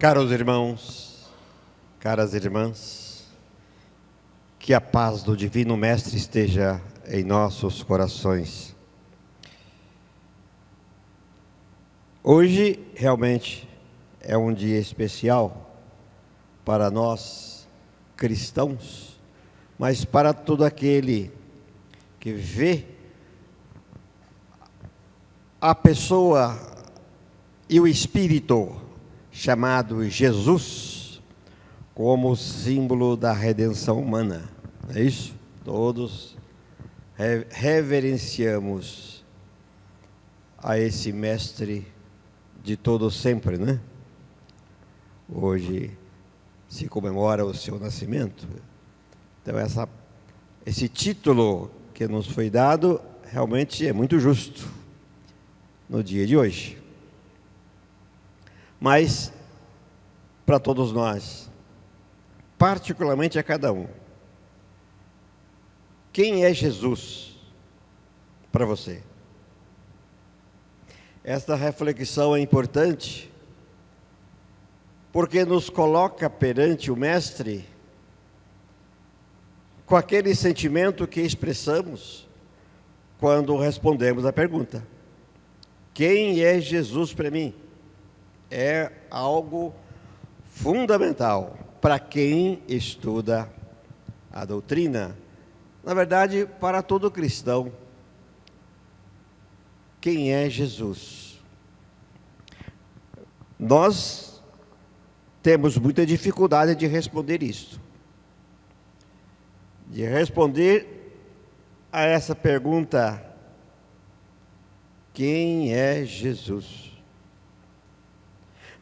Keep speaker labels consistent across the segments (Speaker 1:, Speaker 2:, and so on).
Speaker 1: Caros irmãos, caras irmãs, que a paz do Divino Mestre esteja em nossos corações. Hoje realmente é um dia especial para nós cristãos, mas para todo aquele que vê a pessoa e o Espírito chamado Jesus como símbolo da redenção humana. É isso? Todos reverenciamos a esse mestre de todo sempre, né? Hoje se comemora o seu nascimento. Então esse título que nos foi dado realmente é muito justo no dia de hoje. Mas para todos nós, particularmente a cada um, quem é Jesus para você? Esta reflexão é importante porque nos coloca perante o Mestre com aquele sentimento que expressamos quando respondemos a pergunta: quem é Jesus para mim? É algo fundamental para quem estuda a doutrina. Na verdade, para todo cristão, quem é Jesus? Nós temos muita dificuldade de responder isso. De responder a essa pergunta: quem é Jesus?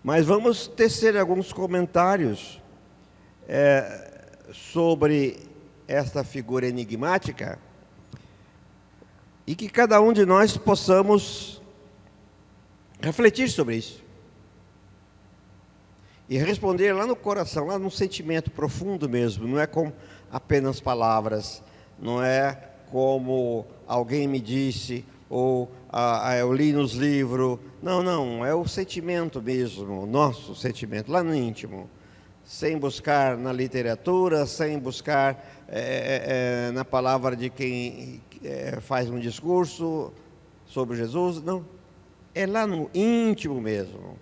Speaker 1: Mas vamos tecer alguns comentários sobre esta figura enigmática e que cada um de nós possamos refletir sobre isso e responder lá no coração, lá no sentimento profundo mesmo. Não é com apenas palavras, não é como alguém me disse ou eu li nos livros. Não, é o sentimento mesmo, o nosso sentimento, lá no íntimo, sem buscar na literatura, sem buscar na palavra de quem faz um discurso sobre Jesus. Não, é lá no íntimo mesmo.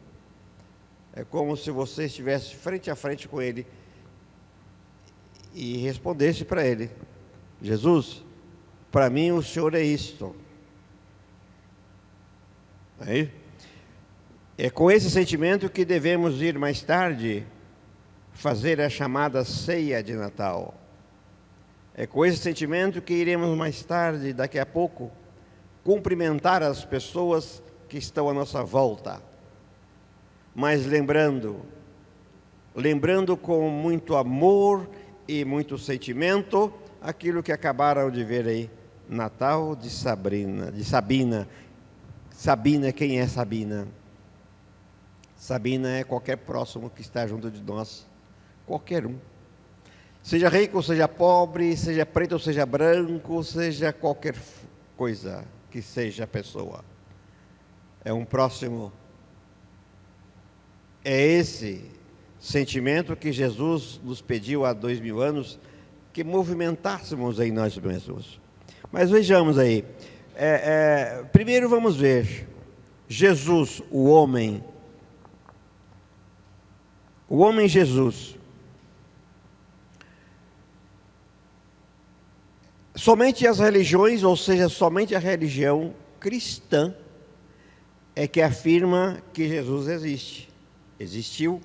Speaker 1: É como se você estivesse frente a frente com ele e respondesse para ele: Jesus, para mim o Senhor é isto. Aí, é com esse sentimento que devemos ir mais tarde fazer a chamada ceia de Natal. É com esse sentimento que iremos mais tarde, daqui a pouco, cumprimentar as pessoas que estão à nossa volta. Mas lembrando com muito amor e muito sentimento aquilo que acabaram de ver aí, Natal de Sabina. Sabina, quem é Sabina? Sabina é qualquer próximo que está junto de nós, qualquer um. Seja rico, seja pobre, seja preto ou seja branco, seja qualquer coisa que seja a pessoa. É um próximo. É esse sentimento que Jesus nos pediu há 2000 anos que movimentássemos em nós mesmos. Mas vejamos aí. Primeiro vamos ver Jesus, o homem Jesus. Somente as religiões, ou seja, somente a religião cristã é que afirma que Jesus existiu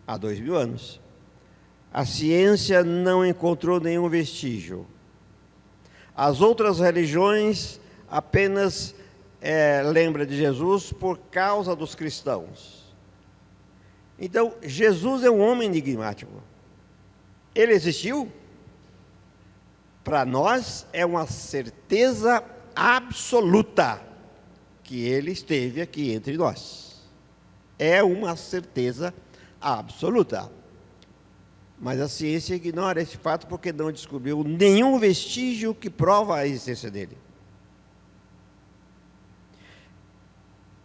Speaker 1: há 2000 anos. A ciência não encontrou nenhum vestígio. As outras religiões apenas lembra de Jesus por causa dos cristãos. Então, Jesus é um homem enigmático. Ele existiu? Para nós é uma certeza absoluta que ele esteve aqui entre nós. É uma certeza absoluta. Mas a ciência ignora esse fato porque não descobriu nenhum vestígio que prova a existência dele.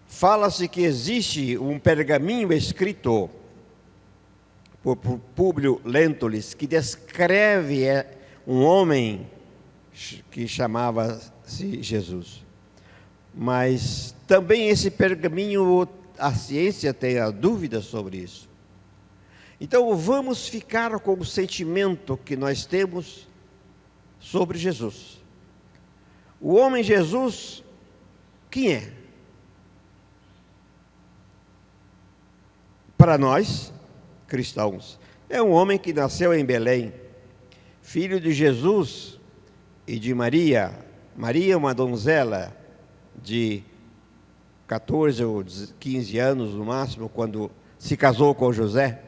Speaker 1: Fala-se que existe um pergaminho escrito por Públio Lentulus, que descreve um homem que chamava-se Jesus. Mas também esse pergaminho, a ciência tem a dúvida sobre isso. Então vamos ficar com o sentimento que nós temos sobre Jesus. O homem Jesus, quem é? Para nós, cristãos, é um homem que nasceu em Belém, filho de Jesus e de Maria. Maria, uma donzela de 14 ou 15 anos no máximo, quando se casou com José.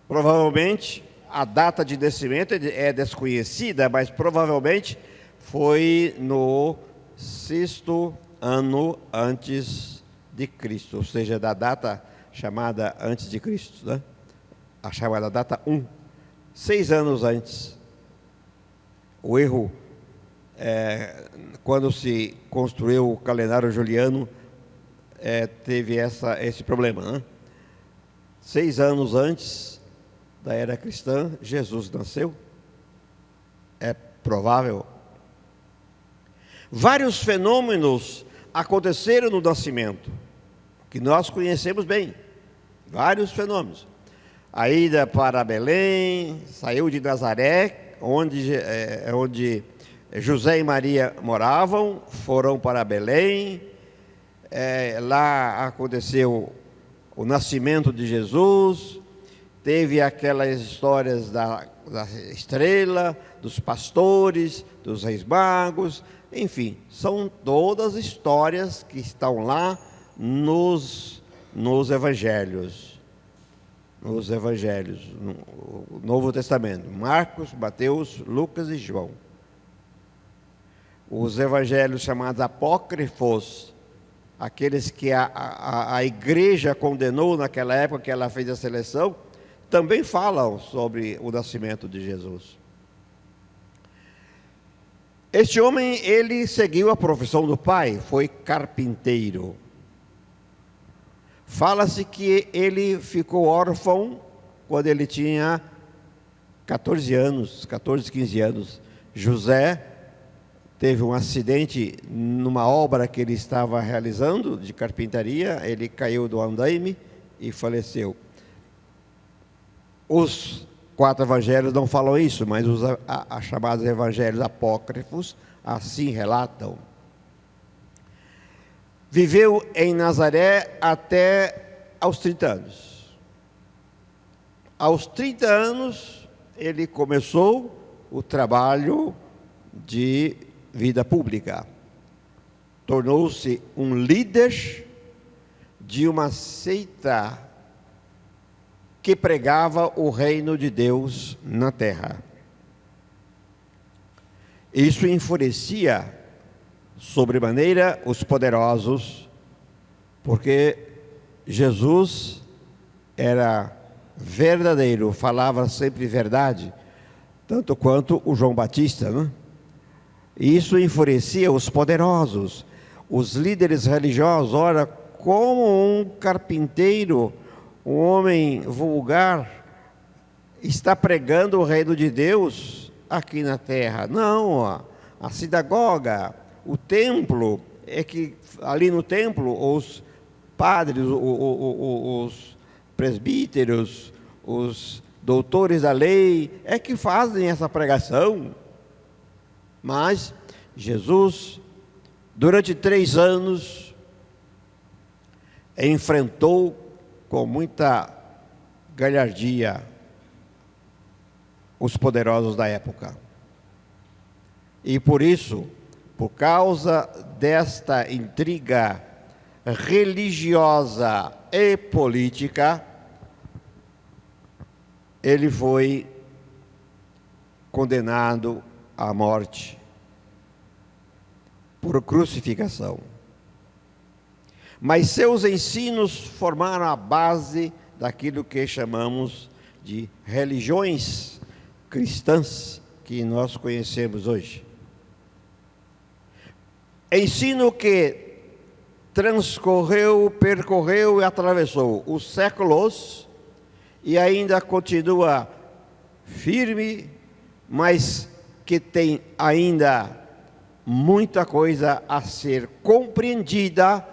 Speaker 1: Provavelmente, a data de nascimento é desconhecida, mas provavelmente foi no 6º ano antes de Cristo, ou seja, da data chamada antes de Cristo, né? A chamada data 1, 6 anos antes. O erro, quando se construiu o calendário juliano, teve esse problema, né? 6 anos antes da era cristã, Jesus nasceu. É provável. Vários fenômenos aconteceram no nascimento, que nós conhecemos bem. Vários fenômenos. A ida para Belém, saiu de Nazaré, onde José e Maria moravam, foram para Belém. Lá aconteceu o nascimento de Jesus. Teve aquelas histórias da estrela, dos pastores, dos reis magos, enfim, são todas histórias que estão lá nos evangelhos. Nos evangelhos, no Novo Testamento: Marcos, Mateus, Lucas e João. Os evangelhos chamados apócrifos, aqueles que a igreja condenou naquela época que ela fez a seleção, também falam sobre o nascimento de Jesus. Este homem, ele seguiu a profissão do pai, foi carpinteiro. Fala-se que ele ficou órfão quando ele tinha 14, 15 anos. José teve um acidente numa obra que ele estava realizando de carpintaria, ele caiu do andaime e faleceu. Os 4 evangelhos não falam isso, mas os chamados evangelhos apócrifos assim relatam. Viveu em Nazaré até aos 30 anos. Aos 30 anos, ele começou o trabalho de vida pública. Tornou-se um líder de uma seita que pregava o reino de Deus na terra. Isso enfurecia sobremaneira os poderosos, porque Jesus era verdadeiro, falava sempre verdade, tanto quanto o João Batista, né? E isso enfurecia os poderosos, os líderes religiosos. Ora, como um carpinteiro, um homem vulgar, está pregando o reino de Deus aqui na terra? Não, a sinagoga, o templo, é que ali no templo os padres, os presbíteros, os doutores da lei, é que fazem essa pregação. Mas Jesus, durante 3 anos, enfrentou com muita galhardia os poderosos da época. E por isso, por causa desta intriga religiosa e política, ele foi condenado à morte por crucificação. Mas seus ensinos formaram a base daquilo que chamamos de religiões cristãs que nós conhecemos hoje. Ensino que percorreu e atravessou os séculos e ainda continua firme, mas que tem ainda muita coisa a ser compreendida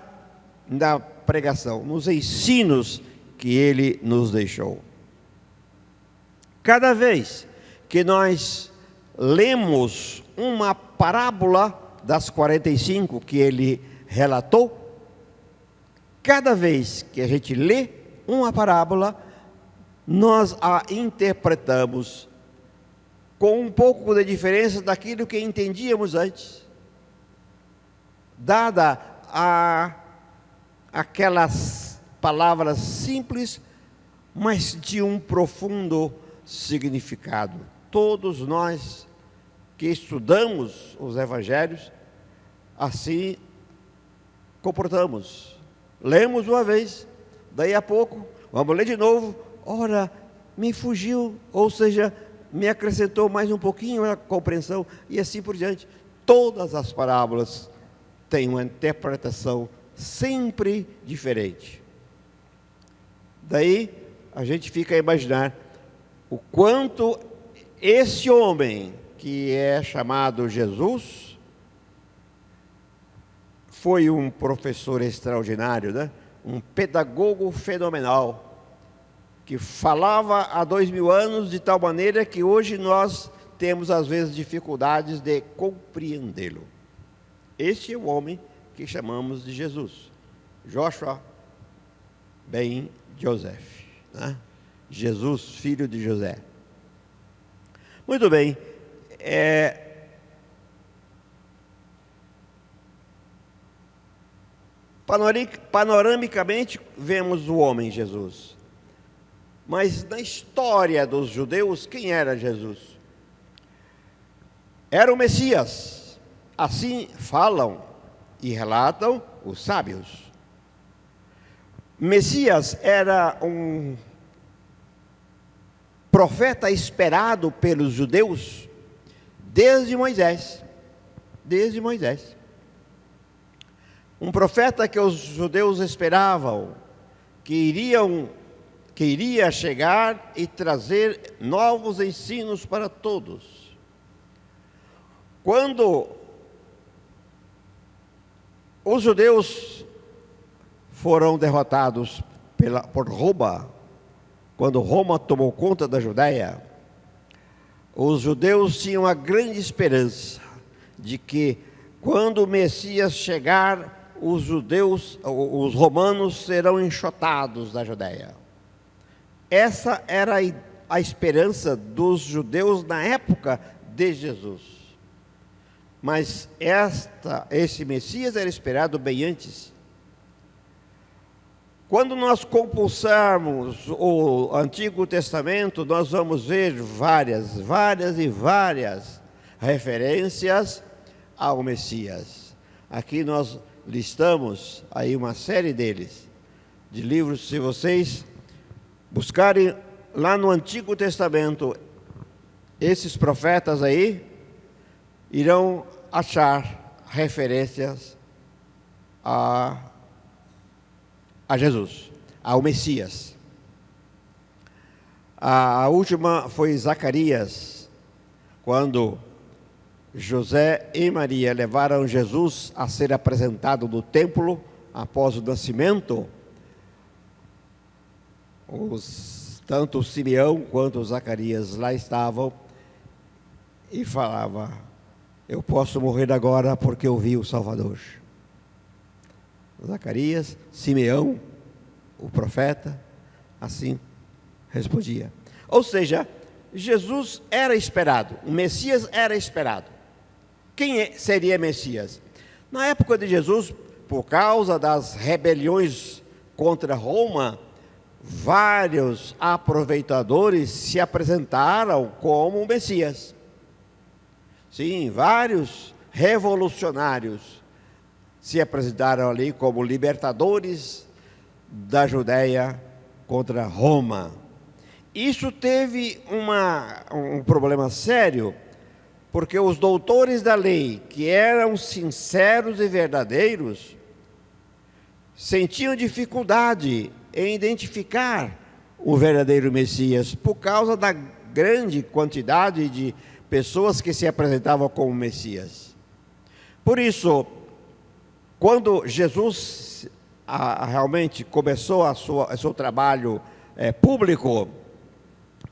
Speaker 1: na pregação, nos ensinos que ele nos deixou. Cada vez que nós lemos uma parábola das 45 que ele relatou, cada vez que a gente lê uma parábola, nós a interpretamos com um pouco de diferença daquilo que entendíamos antes, dada aquelas palavras simples, mas de um profundo significado. Todos nós que estudamos os evangelhos, assim comportamos. Lemos uma vez, daí a pouco, vamos ler de novo, ora, me fugiu, ou seja, me acrescentou mais um pouquinho a compreensão, e assim por diante. Todas as parábolas têm uma interpretação sempre diferente. Daí a gente fica a imaginar o quanto esse homem, que é chamado Jesus, foi um professor extraordinário, né? Um pedagogo fenomenal, que falava há 2000 anos de tal maneira que hoje nós temos às vezes dificuldades de compreendê-lo. Este é o homem que chamamos de Jesus, Joshua ben Joseph, né? Jesus, filho de José. Muito bem, panoramicamente vemos o homem Jesus, mas na história dos judeus, quem era Jesus? Era o Messias, assim falam e relatam os sábios. Messias era um profeta esperado pelos judeus desde Moisés. Um profeta que os judeus esperavam, que iria chegar e trazer novos ensinos para todos. Quando os judeus foram derrotados por Roma, quando Roma tomou conta da Judéia, os judeus tinham a grande esperança de que, quando o Messias chegar, os romanos serão enxotados da Judéia. Essa era a esperança dos judeus na época de Jesus. Mas esse Messias era esperado bem antes. Quando nós compulsarmos o Antigo Testamento, nós vamos ver várias referências ao Messias. Aqui nós listamos aí uma série deles, de livros. Se vocês buscarem lá no Antigo Testamento, esses profetas aí irão achar referências a Jesus, ao Messias. A última foi Zacarias, quando José e Maria levaram Jesus a ser apresentado no templo após o nascimento. Tanto Simeão quanto Zacarias lá estavam e falava: eu posso morrer agora porque eu vi o Salvador. Zacarias, Simeão, o profeta, assim respondia. Ou seja, Jesus era esperado, o Messias era esperado. Quem seria Messias? Na época de Jesus, por causa das rebeliões contra Roma, vários aproveitadores se apresentaram como Messias. Sim, vários revolucionários se apresentaram ali como libertadores da Judéia contra Roma. Isso teve um problema sério, porque os doutores da lei, que eram sinceros e verdadeiros, sentiam dificuldade em identificar o verdadeiro Messias, por causa da grande quantidade de pessoas que se apresentavam como Messias. Por isso, quando Jesus realmente começou o seu trabalho público,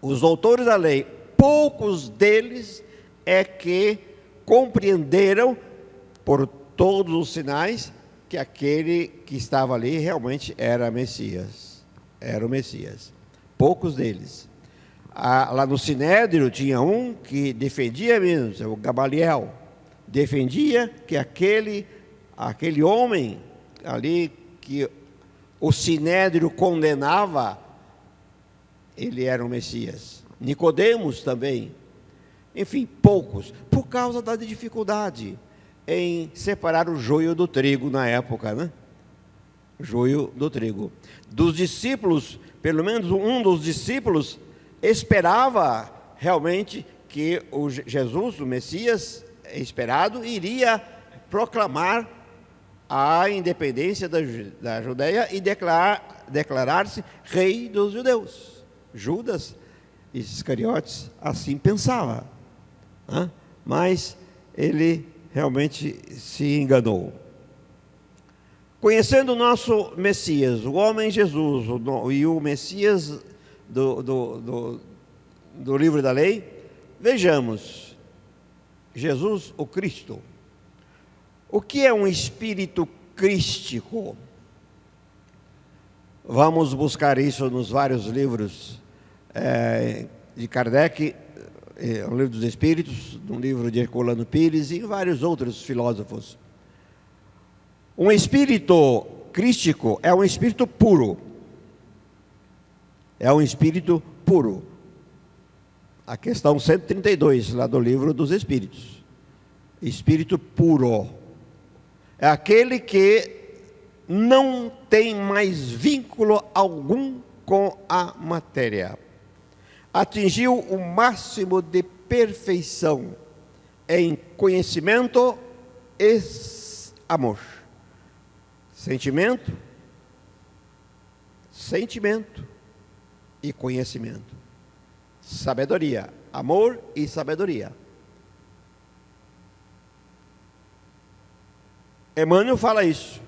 Speaker 1: os doutores da lei, poucos deles é que compreenderam, por todos os sinais, que aquele que estava ali realmente era Messias. Era o Messias. Poucos deles. Lá no Sinédrio tinha um que defendia mesmo, o Gamaliel, defendia que aquele homem ali que o Sinédrio condenava, ele era o Messias. Nicodemos também. Enfim, poucos, por causa da dificuldade em separar o joio do trigo na época, né? Joio do trigo. Dos discípulos, pelo menos um dos discípulos esperava realmente que o Jesus, o Messias esperado, iria proclamar a independência da Judeia e declarar-se rei dos judeus. Judas Iscariotes assim pensava, né? Mas ele realmente se enganou. Conhecendo o nosso Messias, o homem Jesus e o Messias do livro da lei, vejamos, Jesus o Cristo. O que é um espírito crístico? Vamos buscar isso nos vários livros de Kardec, o livro dos Espíritos, no livro de Herculano Pires e vários outros filósofos. Um espírito crístico é um espírito puro. É um espírito puro. A questão 132, lá do livro dos Espíritos. Espírito puro. É aquele que não tem mais vínculo algum com a matéria. Atingiu o máximo de perfeição em conhecimento e amor. Sentimento e conhecimento. Sabedoria, amor e sabedoria. Emmanuel fala isso,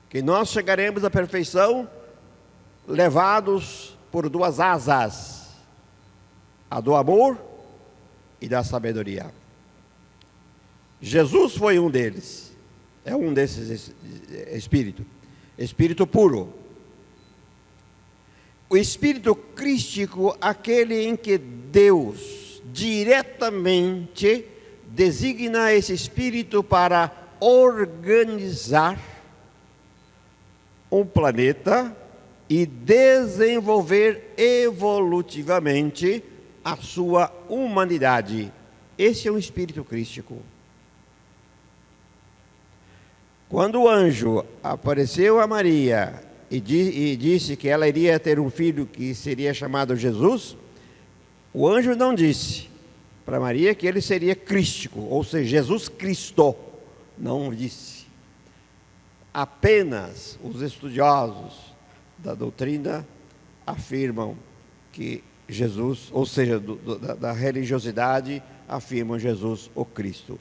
Speaker 1: que nós chegaremos à perfeição levados por duas asas, a do amor e da sabedoria. Jesus foi um deles, é um desses espírito puro. O espírito crístico, aquele em que Deus diretamente designa esse espírito para organizar um planeta e desenvolver evolutivamente a sua humanidade. Esse é um espírito crístico. Quando o anjo apareceu a Maria e disse que ela iria ter um filho que seria chamado Jesus, o anjo não disse para Maria que ele seria crístico, ou seja, Jesus Cristo. Não disse. Apenas os estudiosos da doutrina afirmam que Jesus, ou seja, da religiosidade, afirmam Jesus o Cristo.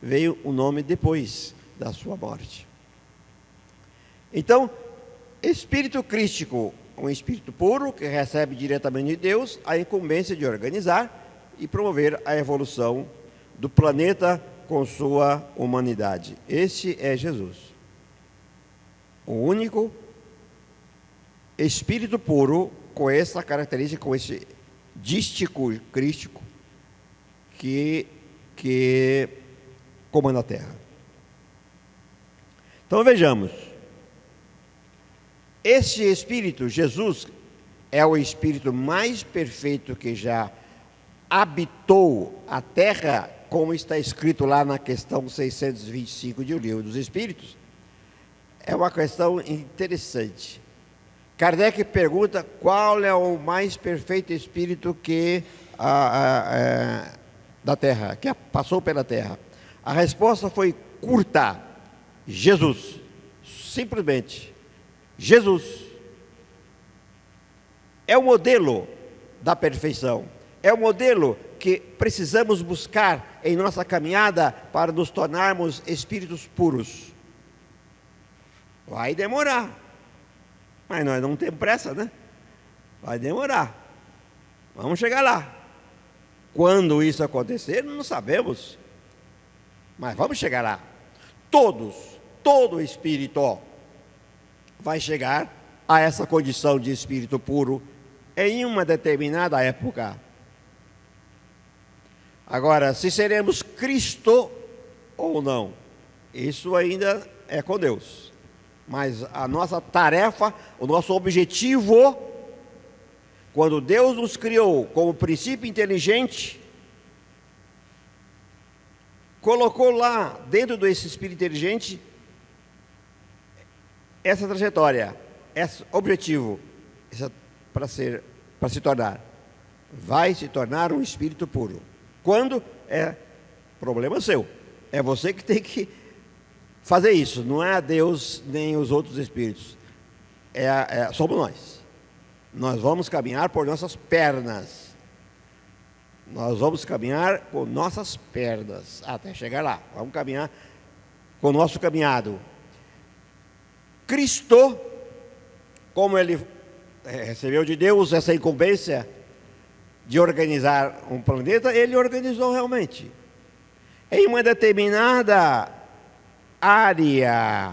Speaker 1: Veio o nome depois da sua morte. Então, espírito crístico, um espírito puro que recebe diretamente de Deus a incumbência de organizar e promover a evolução do planeta com sua humanidade. Este é Jesus, o único espírito puro com essa característica, com esse dístico crístico que comanda a Terra. Então vejamos, este espírito, Jesus, é o espírito mais perfeito que já habitou a Terra, como está escrito lá na questão 625 de O Livro dos Espíritos. É uma questão interessante. Kardec pergunta qual é o mais perfeito espírito da Terra, que passou pela Terra. A resposta foi curta: Jesus. simplesmente Jesus. É o modelo da perfeição. É o modelo que precisamos buscar em nossa caminhada para nos tornarmos espíritos puros. Vai demorar, mas nós não temos pressa, né? Vai demorar. Vamos chegar lá. Quando isso acontecer, não sabemos. Mas vamos chegar lá. Todo espírito vai chegar a essa condição de espírito puro em uma determinada época. Agora, se seremos Cristo ou não, isso ainda é com Deus. Mas a nossa tarefa, o nosso objetivo, quando Deus nos criou como princípio inteligente, colocou lá dentro desse espírito inteligente essa trajetória, esse objetivo, para se tornar. Vai se tornar um espírito puro. Quando? É problema seu. É você que tem que fazer isso. Não é a Deus nem os outros espíritos. Somos nós. Nós vamos caminhar por nossas pernas. Nós vamos caminhar com nossas pernas até chegar lá. Vamos caminhar com o nosso caminhado. Cristo, como ele recebeu de Deus essa incumbência de organizar um planeta, ele organizou realmente. Em uma determinada área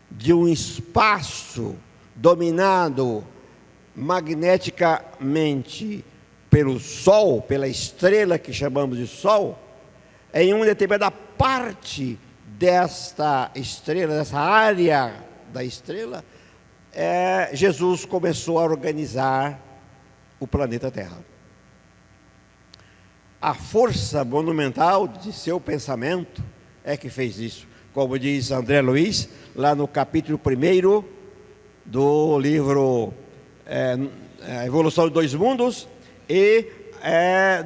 Speaker 1: de um espaço dominado magneticamente pelo Sol, pela estrela que chamamos de Sol, em uma determinada parte desta estrela, dessa área da estrela, Jesus começou a organizar o planeta Terra. A força monumental de seu pensamento é que fez isso. Como diz André Luiz, lá no capítulo 1 do livro Evolução de Dois Mundos e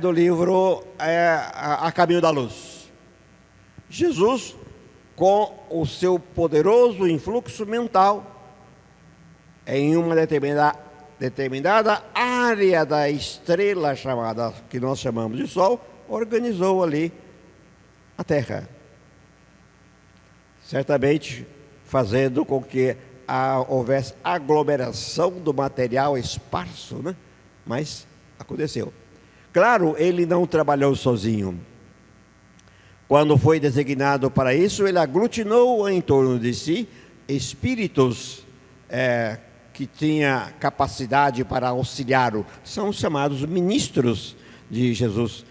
Speaker 1: do livro A Caminho da Luz. Jesus, com o seu poderoso influxo mental, em uma determinada área da estrela chamada, que nós chamamos de Sol, organizou ali a Terra. Certamente fazendo com que houvesse aglomeração do material esparso, né? Mas aconteceu. Claro, ele não trabalhou sozinho. Quando foi designado para isso, ele aglutinou em torno de si espíritos que tinha capacidade para auxiliá-lo. São os chamados ministros de Jesus.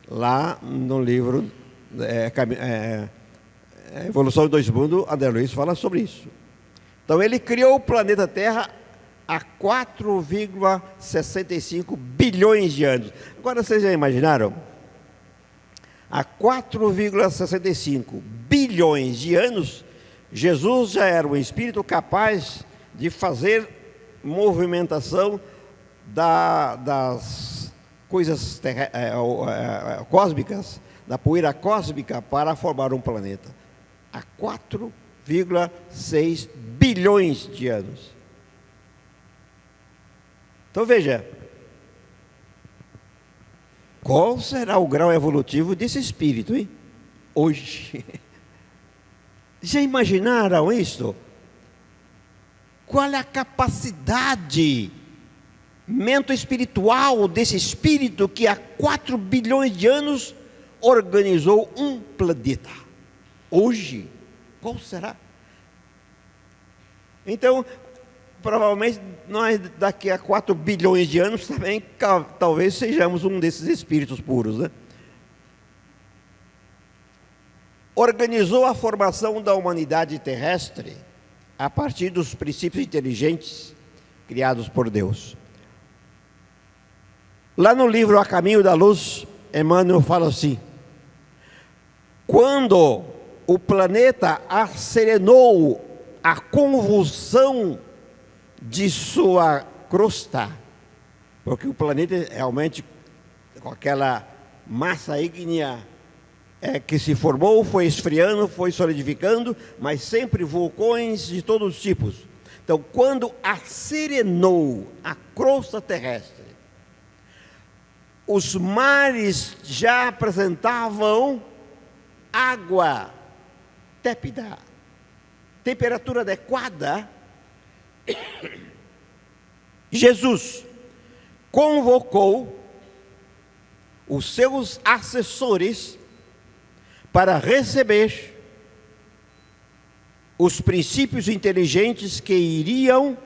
Speaker 1: Lá no livro Evolução de Dois Mundos, André Luiz fala sobre isso. Então ele criou o planeta Terra há 4,65 bilhões de anos. Agora vocês já imaginaram? Há 4,65 bilhões de anos, Jesus já era um espírito capaz de fazer movimentação das coisas cósmicas, da poeira cósmica, para formar um planeta. Há 4,6 bilhões de anos. Então veja, qual será o grau evolutivo desse espírito, hein? Hoje. Já imaginaram isso? Qual é a capacidade mental-espiritual desse espírito que há 4 bilhões de anos organizou um planeta? Hoje, qual será? Então, provavelmente nós daqui a 4 bilhões de anos também talvez sejamos um desses espíritos puros, né? Organizou a formação da humanidade terrestre a partir dos princípios inteligentes criados por Deus. Lá no livro A Caminho da Luz, Emmanuel fala assim: quando o planeta acerenou a convulsão de sua crosta, porque o planeta realmente, com aquela massa ígnea que se formou, foi esfriando, foi solidificando, mas sempre vulcões de todos os tipos. Então, quando acerenou a crosta terrestre, os mares já apresentavam água tépida, temperatura adequada. Jesus convocou os seus assessores para receber os princípios inteligentes que iriam,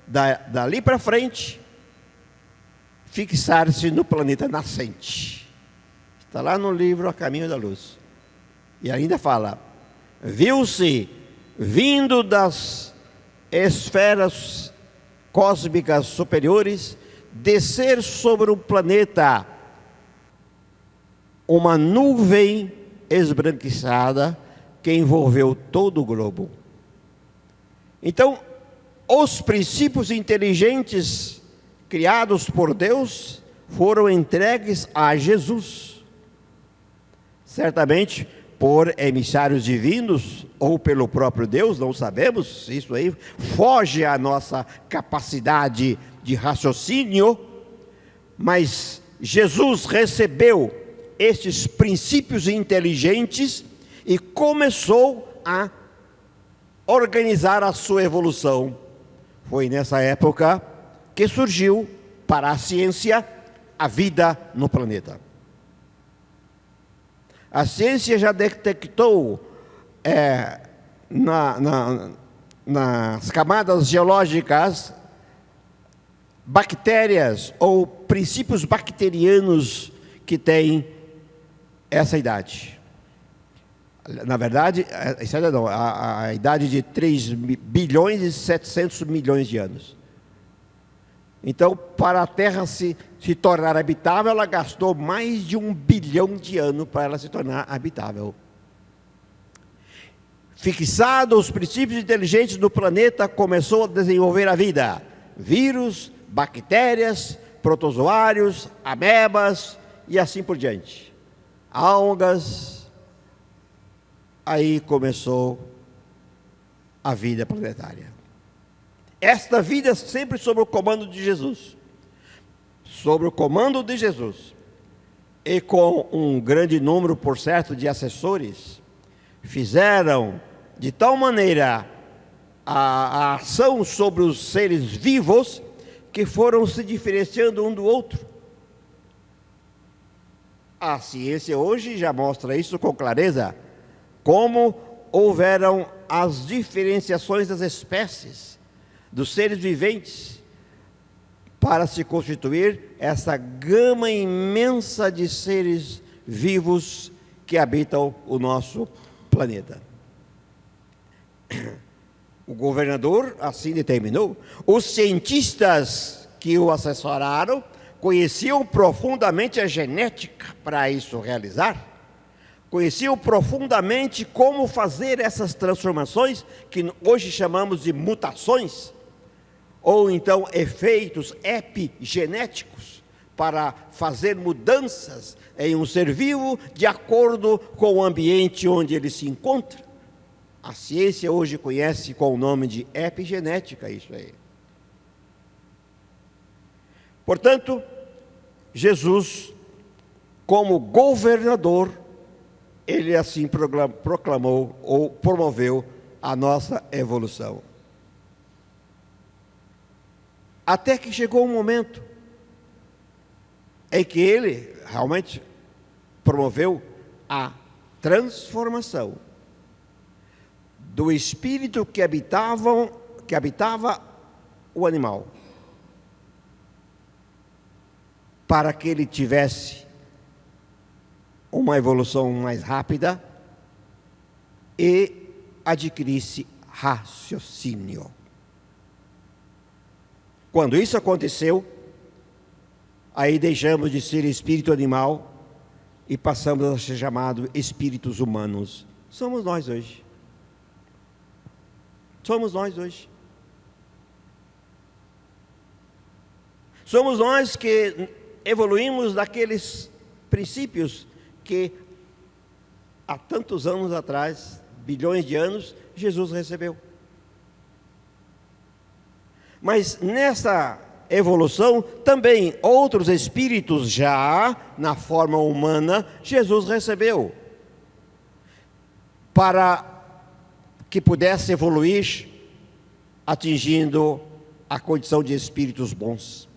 Speaker 1: dali para frente, fixar-se no planeta nascente. Está lá no livro A Caminho da Luz. E ainda fala: viu-se vindo das esferas cósmicas superiores descer sobre o planeta uma nuvem esbranquiçada que envolveu todo o globo. Então, os princípios inteligentes criados por Deus foram entregues a Jesus, certamente por emissários divinos ou pelo próprio Deus, não sabemos, isso aí foge à nossa capacidade de raciocínio, mas Jesus recebeu estes princípios inteligentes e começou a organizar a sua evolução. Foi nessa época que surgiu para a ciência a vida no planeta. A ciência já detectou nas camadas geológicas bactérias ou princípios bacterianos que têm essa idade. Na verdade, a idade de 3 bilhões e 700 milhões de anos. Então, para a Terra se tornar habitável, ela gastou mais de 1 bilhão de anos para ela se tornar habitável. Fixados os princípios inteligentes do planeta, começou a desenvolver a vida. Vírus, bactérias, protozoários, amebas e assim por diante. Algas. Aí começou a vida planetária. Esta vida sempre sob o comando de Jesus. Sobre o comando de Jesus. E com um grande número, por certo, de assessores, fizeram de tal maneira a ação sobre os seres vivos, que foram se diferenciando um do outro. A ciência hoje já mostra isso com clareza, como houveram as diferenciações das espécies, dos seres viventes, para se constituir essa gama imensa de seres vivos que habitam o nosso planeta. O governador assim determinou. Os cientistas que o assessoraram conheciam profundamente a genética para isso realizar. Conheciam profundamente como fazer essas transformações, que hoje chamamos de mutações, ou então efeitos epigenéticos, para fazer mudanças em um ser vivo de acordo com o ambiente onde ele se encontra. A ciência hoje conhece com o nome de epigenética isso aí. Portanto, Jesus, como governador, ele assim proclamou ou promoveu a nossa evolução. Até que chegou um momento em que ele realmente promoveu a transformação do espírito que habitava o animal, para que ele tivesse uma evolução mais rápida e adquirisse raciocínio. Quando isso aconteceu, aí deixamos de ser espírito animal e passamos a ser chamados espíritos humanos. Somos nós hoje. Somos nós hoje. Somos nós que evoluímos daqueles princípios que há tantos anos atrás, bilhões de anos, Jesus recebeu. Mas nessa evolução, também outros espíritos já na forma humana, Jesus recebeu, para que pudesse evoluir, atingindo a condição de espíritos bons.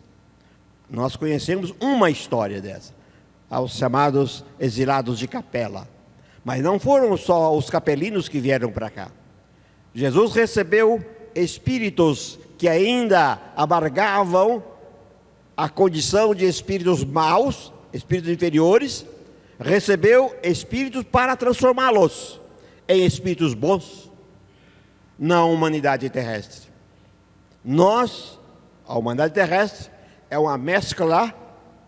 Speaker 1: Nós conhecemos uma história dessa, aos chamados exilados de Capela. Mas não foram só os capelinos que vieram para cá. Jesus recebeu espíritos que ainda amargavam a condição de espíritos maus, espíritos inferiores, recebeu espíritos para transformá-los em espíritos bons na humanidade terrestre. Nós, a humanidade terrestre, é uma mescla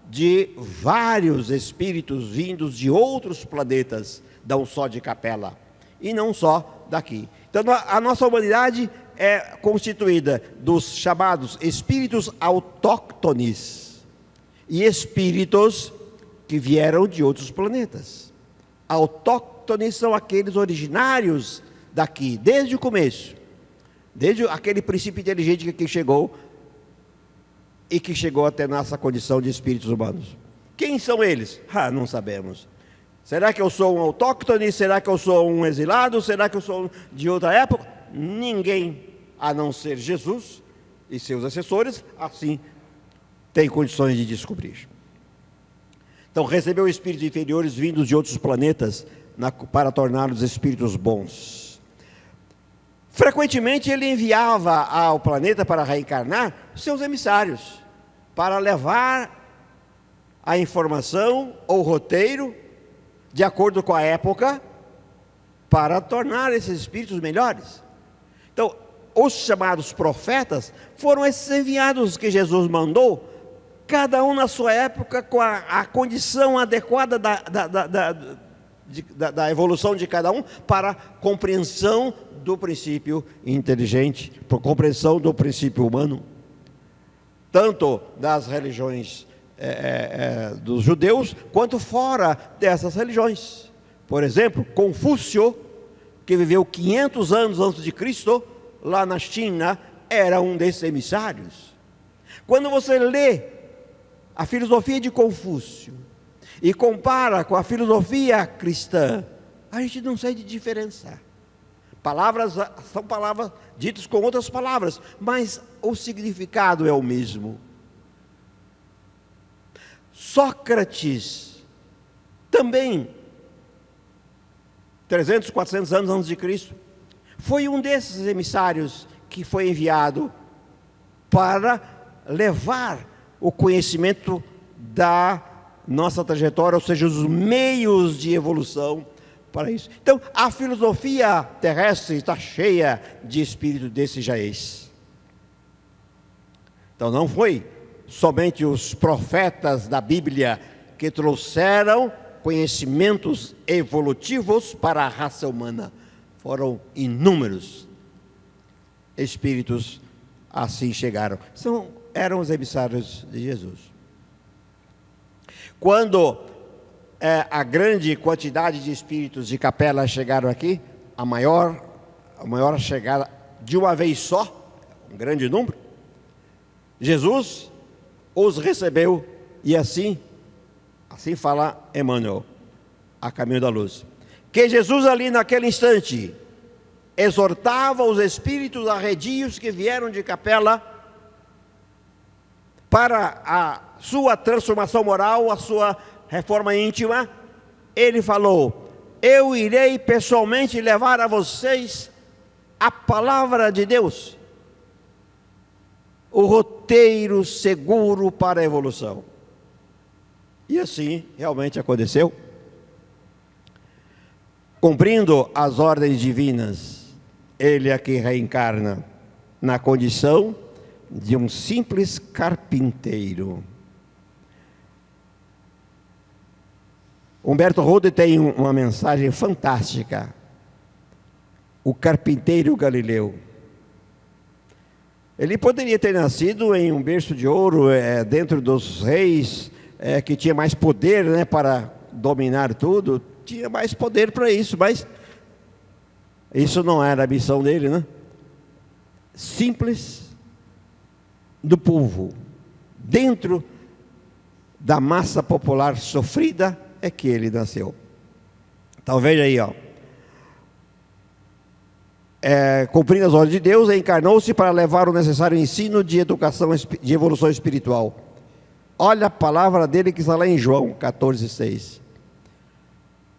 Speaker 1: de vários espíritos vindos de outros planetas, não só de Capela, e não só daqui. Então, a nossa humanidade é constituída dos chamados espíritos autóctones e espíritos que vieram de outros planetas. Autóctones são aqueles originários daqui, desde o começo, desde aquele princípio inteligente que aqui chegou e que chegou até nossa condição de espíritos humanos. Quem são eles? Não sabemos. Será que eu sou um autóctone? Será que eu sou um exilado? Será que eu sou de outra época? Ninguém, a não ser Jesus e seus assessores, assim, tem condições de descobrir. Então, recebeu espíritos inferiores vindos de outros planetas para torná-los espíritos bons. Frequentemente, ele enviava ao planeta para reencarnar seus emissários, para levar a informação ou roteiro de acordo com a época, para tornar esses espíritos melhores. Então, os chamados profetas foram esses enviados que Jesus mandou, cada um na sua época, com a condição adequada da evolução de cada um, para compreensão do princípio inteligente, para compreensão do princípio humano, tanto das religiões dos judeus, quanto fora dessas religiões. Por exemplo, Confúcio, que viveu 500 anos antes de Cristo, lá na China, era um desses emissários. Quando você lê a filosofia de Confúcio e compara com a filosofia cristã, a gente não consegue diferenciar. Palavras são palavras ditas com outras palavras, mas o significado é o mesmo. Sócrates, também 300, 400 anos antes de Cristo, foi um desses emissários que foi enviado para levar o conhecimento da nossa trajetória, ou seja, os meios de evolução para isso. Então, a filosofia terrestre está cheia de espírito desse jaez. Então, não foi somente os profetas da Bíblia que trouxeram conhecimentos evolutivos para a raça humana. Foram inúmeros espíritos assim chegaram. Eram os emissários de Jesus. Quando a grande quantidade de espíritos de Capela chegaram aqui, a maior chegada de uma vez só, um grande número, Jesus os recebeu e assim fala Emmanuel, a caminho da luz, que Jesus ali naquele instante exortava os espíritos arredios que vieram de Capela para a sua transformação moral, a sua reforma íntima. Ele falou: eu irei pessoalmente levar a vocês a palavra de Deus, o roteiro seguro para a evolução. E assim realmente aconteceu. Cumprindo as ordens divinas, ele aqui reencarna na condição de um simples carpinteiro. Humberto Rode tem uma mensagem fantástica. O carpinteiro Galileu. Ele poderia ter nascido em um berço de ouro, dentro dos reis, que tinha mais poder, para dominar tudo. tinha mais poder para isso, mas isso não era a missão dele, né? Simples do povo, dentro da massa popular sofrida, é que ele nasceu. Então veja aí, ó. Cumprindo as ordens de Deus, encarnou-se para levar o necessário ensino de educação, de evolução espiritual. Olha a palavra dele que está lá em João 14,6.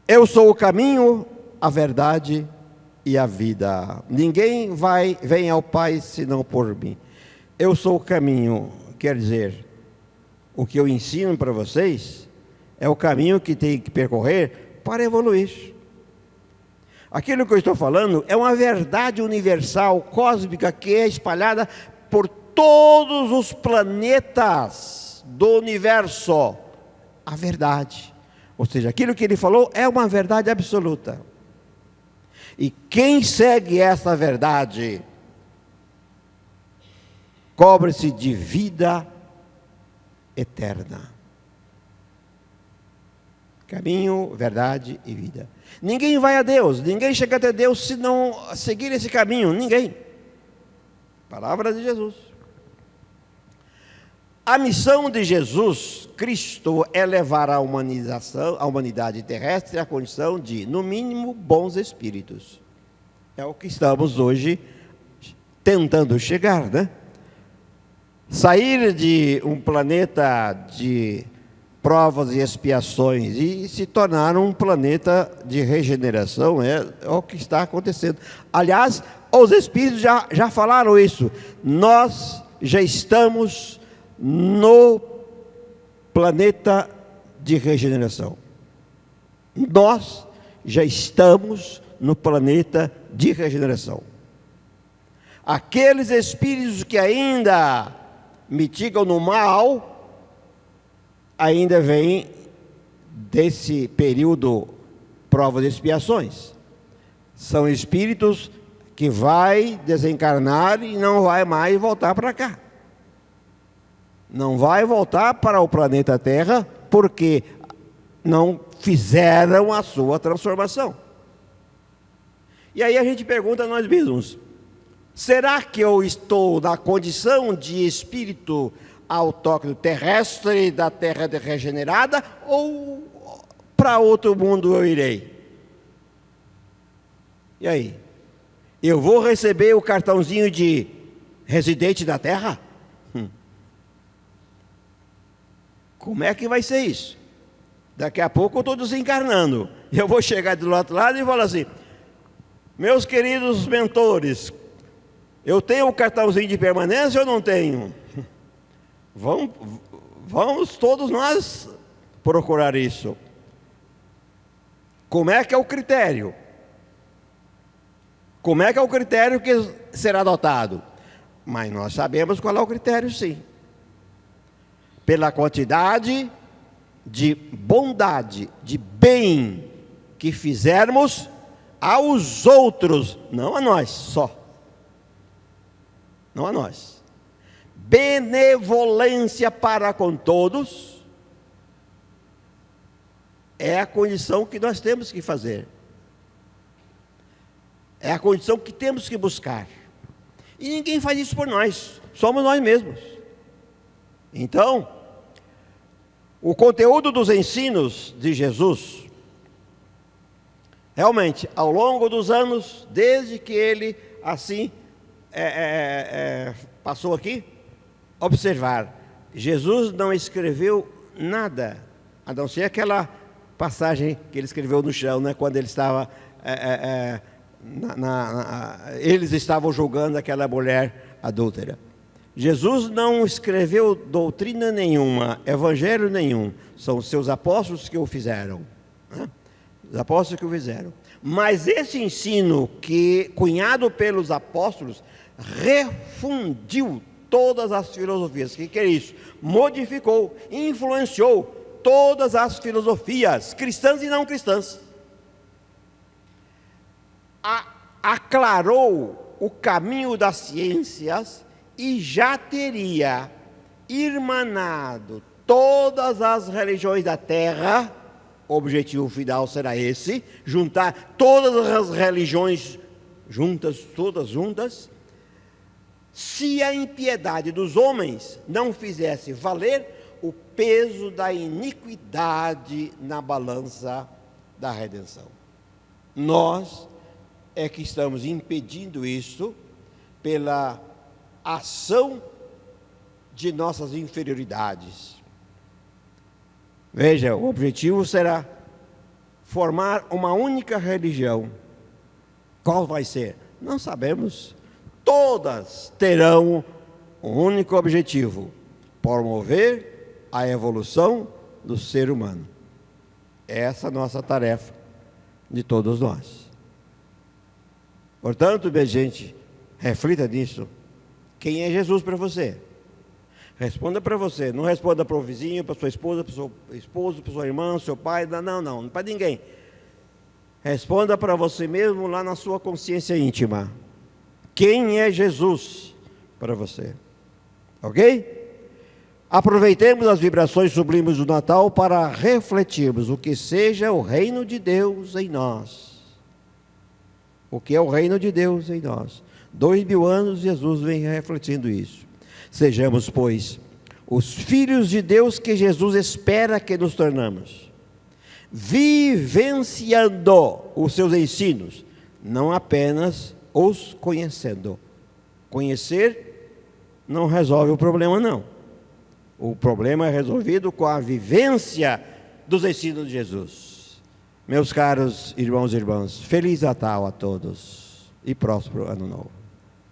Speaker 1: Eu sou o caminho, a verdade e a vida. Ninguém vem ao Pai senão por mim. Eu sou o caminho, quer dizer, o que eu ensino para vocês é o caminho que tem que percorrer para evoluir. Aquilo que eu estou falando é uma verdade universal, cósmica, que é espalhada por todos os planetas do universo. A verdade. Ou seja, aquilo que ele falou é uma verdade absoluta. E quem segue essa verdade, cobre-se de vida eterna. Caminho, verdade e vida. Ninguém vai a Deus, ninguém chega até Deus se não seguir esse caminho, ninguém. Palavra de Jesus. A missão de Jesus Cristo é levar a humanidade terrestre à condição de, no mínimo, bons espíritos. É o que estamos hoje tentando chegar, né? Sair de um planeta de provas e expiações e se tornar um planeta de regeneração, é o que está acontecendo. Aliás, os espíritos já falaram isso. Nós já estamos no planeta de regeneração. Nós já estamos no planeta de regeneração. Aqueles espíritos que ainda mitigam no mal, ainda vêm desse período provas e expiações. São espíritos que vai desencarnar e não vai mais voltar para cá. Não vai voltar para o planeta Terra porque não fizeram a sua transformação. E aí a gente pergunta a nós mesmos: será que eu estou na condição de espírito autóctone terrestre da Terra regenerada, ou para outro mundo eu irei? E aí? Eu vou receber o cartãozinho de residente da Terra? Como é que vai ser isso? Daqui a pouco eu estou desencarnando. Eu vou chegar do outro lado e falar assim: meus queridos mentores, eu tenho o cartãozinho de permanência ou não tenho? Vamos todos nós procurar isso. Como é que é o critério? Como é que é o critério que será adotado? Mas nós sabemos qual é o critério, sim. Pela quantidade de bondade, de bem que fizermos aos outros, não a nós só. Não a nós. Benevolência para com todos é a condição que nós temos que fazer. É a condição que temos que buscar. E ninguém faz isso por nós, somos nós mesmos. Então, o conteúdo dos ensinos de Jesus, realmente, ao longo dos anos, desde que ele assim passou aqui, observar, Jesus não escreveu nada, a não ser aquela passagem que ele escreveu no chão, né, quando ele estava, eles estavam julgando aquela mulher adúltera. Jesus não escreveu doutrina nenhuma, evangelho nenhum, são os seus apóstolos que o fizeram, né? Os apóstolos que o fizeram. Mas esse ensino que, cunhado pelos apóstolos, refundiu todas as filosofias. O que é isso? Modificou, influenciou todas as filosofias, cristãs e não cristãs. Aclarou o caminho das ciências e já teria irmanado todas as religiões da terra o objetivo final será esse: juntar todas as religiões juntas, todas juntas. Se a impiedade dos homens não fizesse valer o peso da iniquidade na balança da redenção. Nós é que estamos impedindo isso pela ação de nossas inferioridades. Veja, o objetivo será formar uma única religião. Qual vai ser? Não sabemos. Todas terão um único objetivo: promover a evolução do ser humano. Essa é a nossa tarefa de todos nós. Portanto, minha gente, reflita nisso. Quem é Jesus para você? Responda para você, não responda para o vizinho, para sua esposa, para o seu esposo, para sua irmã, seu pai, não para ninguém. Responda para você mesmo lá na sua consciência íntima. Quem é Jesus para você? Ok? Aproveitemos as vibrações sublimes do Natal para refletirmos o que seja o reino de Deus em nós. O que é o reino de Deus em nós? 2000 anos Jesus vem refletindo isso. Sejamos, pois, os filhos de Deus que Jesus espera que nos tornamos, vivenciando os seus ensinos, não apenas os conhecendo. Conhecer não resolve o problema, não. O problema é resolvido com a vivência dos ensinos de Jesus. Meus caros irmãos e irmãs, Feliz Natal a todos e próspero Ano Novo.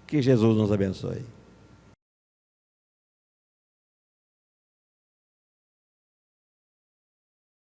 Speaker 1: Que Jesus nos abençoe.